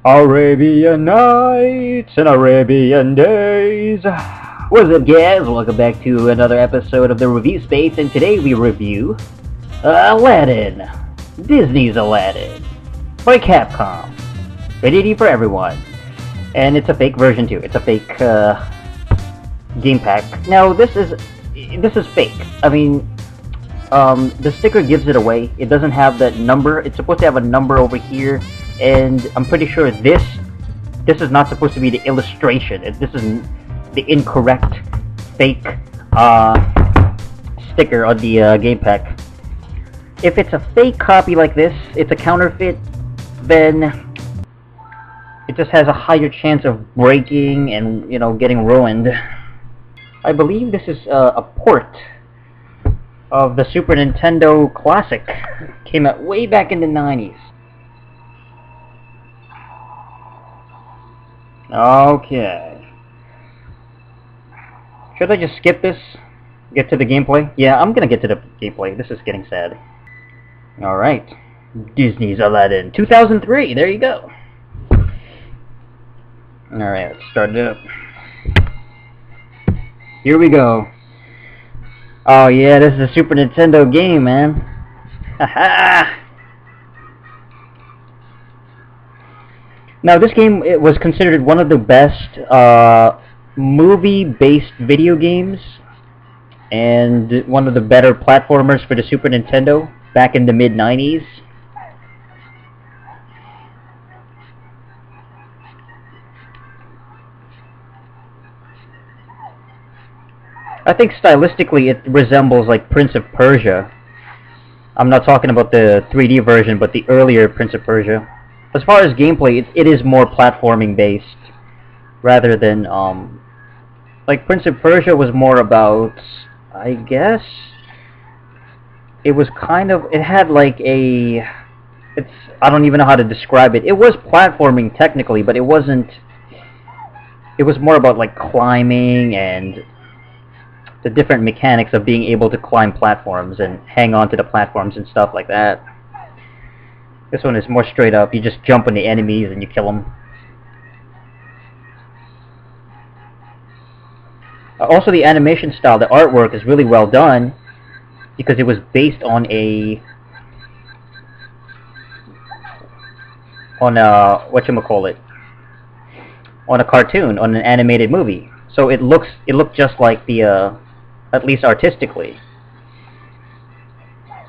Arabian Nights and Arabian Days. What's up, guys? Welcome back to another episode of the Review Space, and today we review Aladdin, Disney's Aladdin, by Capcom. Rated for everyone, and it's a fake version too. It's a fake game pack. Now this is fake. I mean, the sticker gives it away. It doesn't have that number. It's supposed to have a number over here. And I'm pretty sure this is not supposed to be the illustration. This is the incorrect fake sticker on the game pack. If it's a fake copy like this, it's a counterfeit, then it just has a higher chance of breaking and, you know, getting ruined. I believe this is a port of the Super Nintendo Classic. Came out way back in the 90s. Okay. Should I just skip this? Get to the gameplay? Yeah, I'm gonna get to the gameplay. This is getting sad. Alright. Disney's Aladdin. 2003. There you go. Alright, let's start it up. Here we go. Oh yeah, this is a Super Nintendo game, man. Haha! Now, this game, it was considered one of the best movie-based video games and one of the better platformers for the Super Nintendo back in the mid-90s. I think stylistically it resembles like Prince of Persia. I'm not talking about the 3D version, but the earlier Prince of Persia. As far as gameplay, it is more platforming based, rather than, like Prince of Persia was more about, I guess, it was kind of, it had like a, I don't even know how to describe it. It was platforming technically, but it wasn't, it was more about like climbing and the different mechanics of being able to climb platforms and hang on to the platforms and stuff like that. This one is more straight up. You just jump on the enemies and you kill them. Also, the animation style, the artwork is really well done because it was based on whatchamacallit, on a cartoon, on an animated movie. So it looked just like the at least artistically.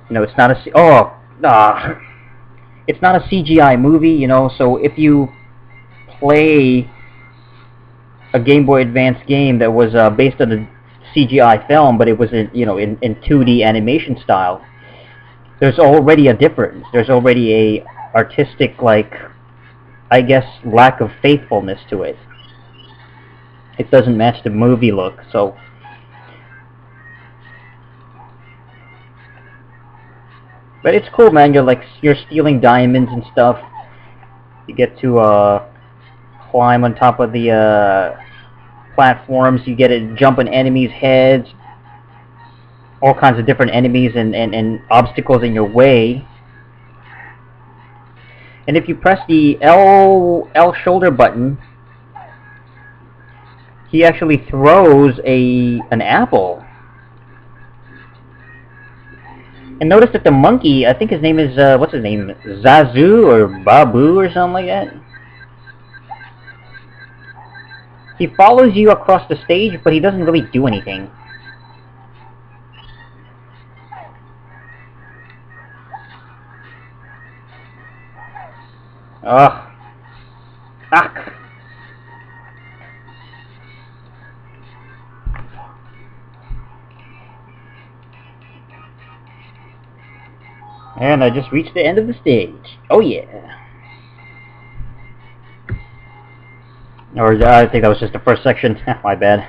You know, it's not a it's not a CGI movie, you know, so if you play a Game Boy Advance game that was based on a CGI film, but it was in, you know, in 2D animation style, there's already a difference. There's already a artistic, like, I guess, lack of faithfulness to it. It doesn't match the movie look, so but it's cool, man. You're stealing diamonds and stuff. You get to climb on top of the platforms. You get to jump on enemies' heads. All kinds of different enemies and obstacles in your way. And if you press the L shoulder button, he actually throws an apple. And notice that the monkey, I think his name is, what's his name? Zazu or Babu or something like that? He follows you across the stage, but he doesn't really do anything. Ugh. Fuck. And I just reached the end of the stage. Oh yeah. Or I think that was just the first section. My bad.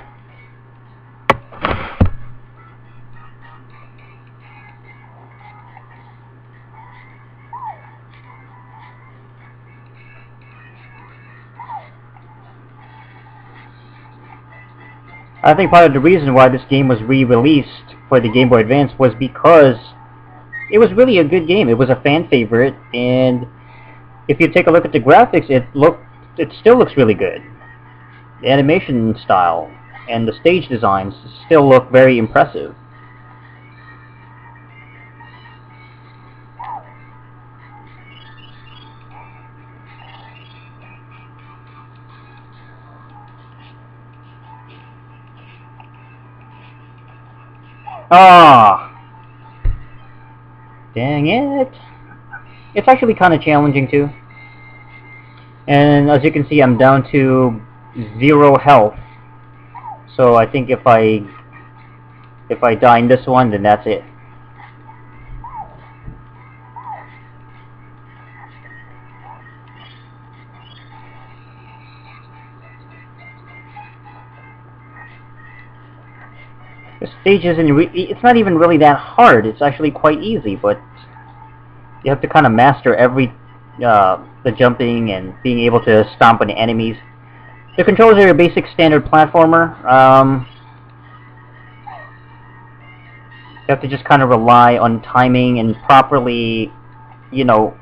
I think part of the reason why this game was re-released for the Game Boy Advance was because it was really a good game. It was a fan favorite, and if you take a look at the graphics, it still looks really good. The animation style and the stage designs still look very impressive. Ah, dang it. It's actually kind of challenging too. And as you can see, I'm down to 0 health. So I think if I die in this one, then that's it. The stage it's not even really that hard. It's actually quite easy, but you have to kind of master every the jumping and being able to stomp on the enemies. The controls are your basic standard platformer. You have to just kind of rely on timing and properly, you know,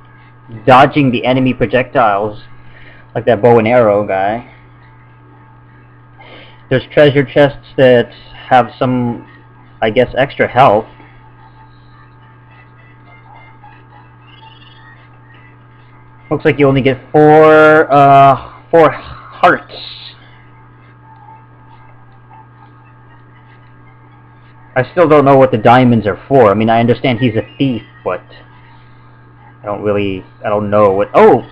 dodging the enemy projectiles, like that bow and arrow guy. There's treasure chests that have some, I guess, extra health. Looks like you only get four hearts. I still don't know what the diamonds are for. I mean, I understand he's a thief, but I don't know what. Oh,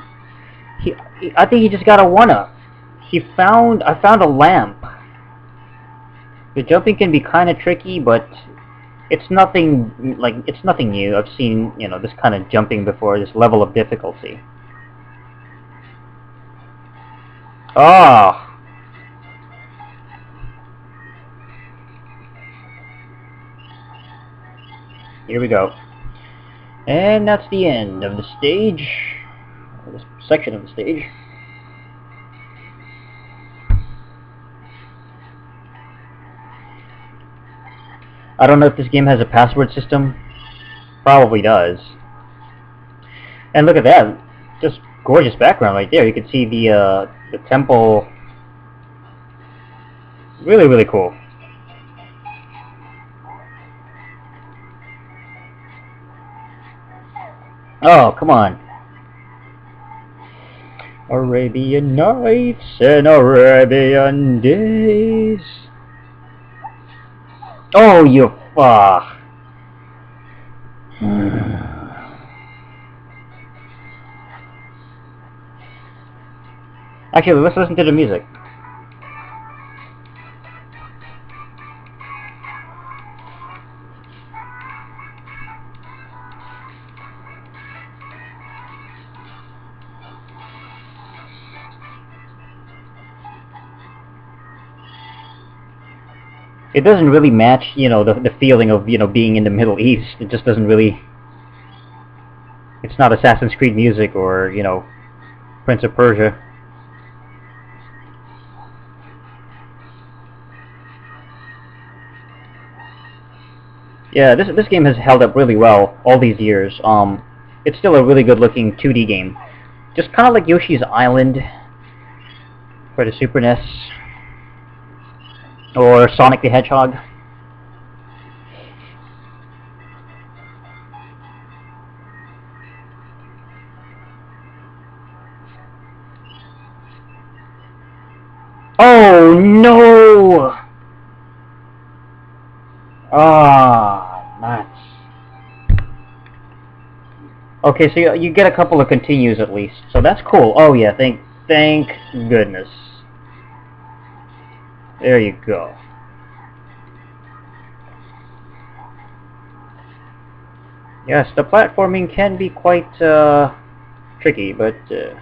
I think he just got a 1-up. I found a lamp. The jumping can be kind of tricky, but it's nothing new. I've seen, you know, this kind of jumping before, this level of difficulty. Ah. Here we go. And that's the end of the stage, or this section of the stage. I don't know if this game has a password system. Probably does. And look at that. Just gorgeous background right there. You can see the temple. Really, really cool. Oh, come on. Arabian Nights and Arabian Days. Oh, you Actually, let's listen to the music. It doesn't really match, you know, the feeling of, you know, being in the Middle East. It just doesn't really. It's not Assassin's Creed music or, you know, Prince of Persia. Yeah, this game has held up really well all these years. It's still a really good-looking 2D game, just kind of like Yoshi's Island for the Super NES. Or Sonic the Hedgehog. Oh no! Ah, nuts. Okay, so you get a couple of continues at least, so that's cool. Oh yeah, thank goodness. There you go. Yes, the platforming can be quite tricky, but you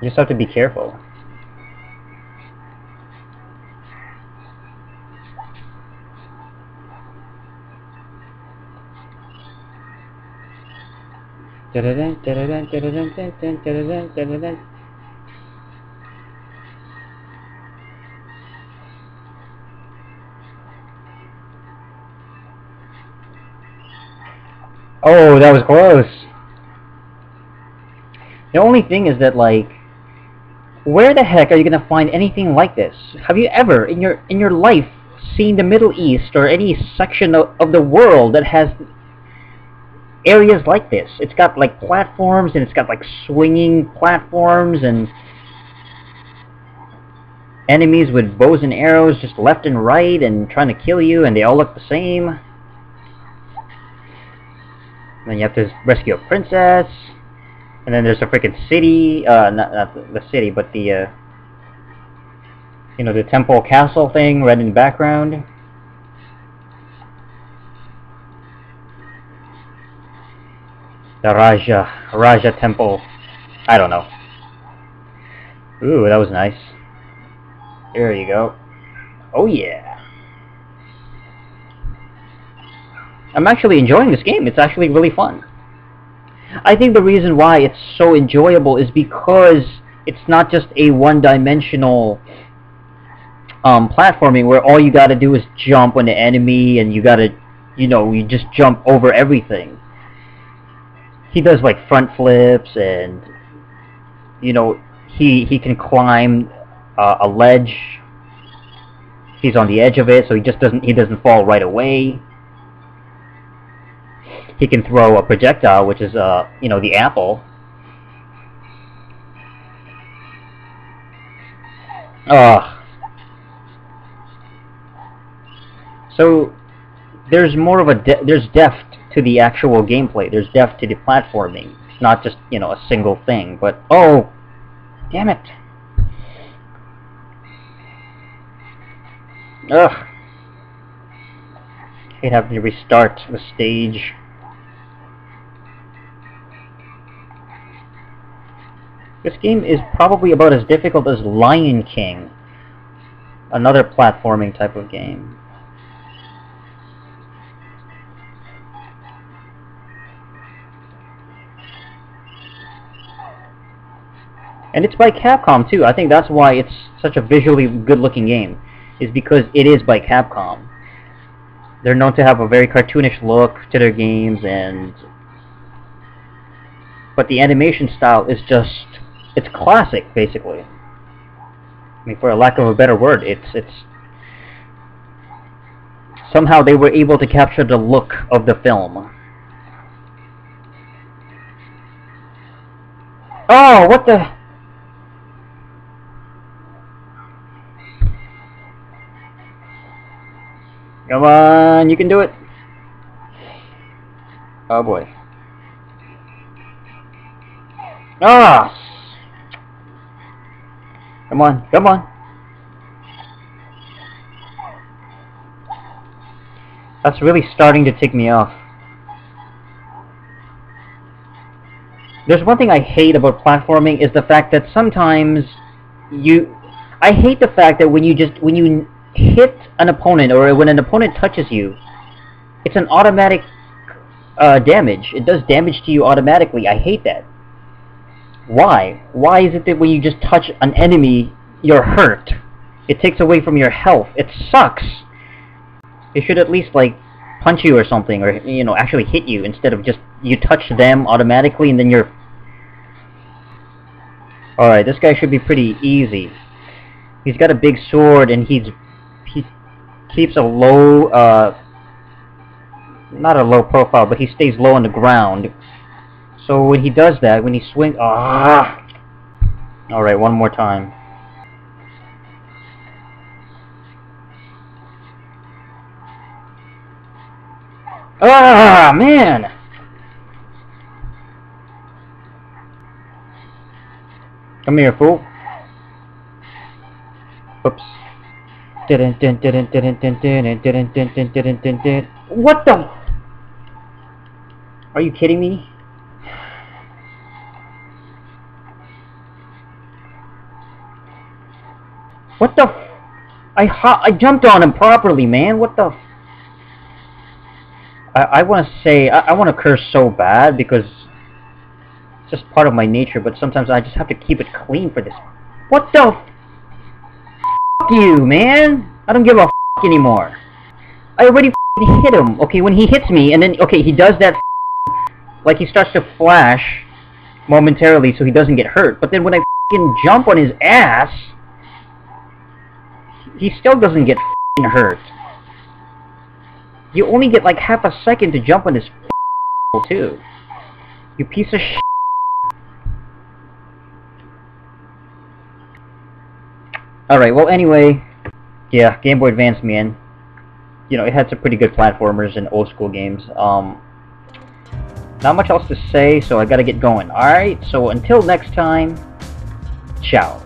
just have to be careful. Oh, that was close. The only thing is that, like, where the heck are you gonna find anything like this? Have you ever, in your life, seen the Middle East or any section of the world that has areas like this? It's got, like, platforms, and it's got, like, swinging platforms, and enemies with bows and arrows just left and right and trying to kill you, and they all look the same. And then you have to rescue a princess. And then there's a freaking city, not the city, but the, you know, the temple castle thing right in the background. The Raja temple. I don't know. Ooh, that was nice. There you go. Oh yeah. I'm actually enjoying this game. It's actually really fun. I think the reason why it's so enjoyable is because it's not just a one-dimensional platforming where all you gotta do is jump on the enemy and you gotta, you know, you just jump over everything. He does like front flips and, you know, he can climb a ledge. He's on the edge of it, so he doesn't fall right away. He can throw a projectile, which is, you know, the apple. So there's more of there's depth to the actual gameplay. There's depth to the platforming. It's not just, you know, a single thing. But oh, damn it! Ugh. Hate having to restart the stage. This game is probably about as difficult as Lion King, another platforming type of game. And it's by Capcom too. I think that's why it's such a visually good-looking game, is because it is by Capcom. They're known to have a very cartoonish look to their games, but the animation style is just, it's classic, basically. I mean, for a lack of a better word, it's somehow they were able to capture the look of the film. Oh, what the? Come on, you can do it. Oh boy. Ah! Come on, come on. That's really starting to tick me off. There's one thing I hate about platforming is the fact that sometimes I hate the fact that when you hit an opponent, or when an opponent touches you, it's an automatic damage. It does damage to you automatically. I hate that. Why? Why is it that when you just touch an enemy, you're hurt? It takes away from your health. It sucks. It should at least, like, punch you or something, or, you know, actually hit you, instead of just, you touch them automatically and then you're... Alright, this guy should be pretty easy. He's got a big sword and he keeps a low, not a low profile, but he stays low on the ground. So when he does that, when he swings... Ah! Alright, one more time. Ah, man! Come here, fool. Oops. What the? Are you kidding me? What the? I jumped on him properly, man. What the? I want to say, I want to curse so bad because it's just part of my nature, but sometimes I just have to keep it clean for this. What the? F you, man. I don't give a f anymore. I already hit him. Okay, when he hits me, and then, okay, he does that Like, he starts to flash momentarily so he doesn't get hurt, but then when I f***ing jump on his ass, he still doesn't get f***ing hurt. You only get like half a second to jump on his f***ing too. You piece of shit. Alright, well anyway, yeah, Game Boy Advance, man. You know, it had some pretty good platformers and old school games. Not much else to say, so I gotta get going. Alright, so until next time, ciao.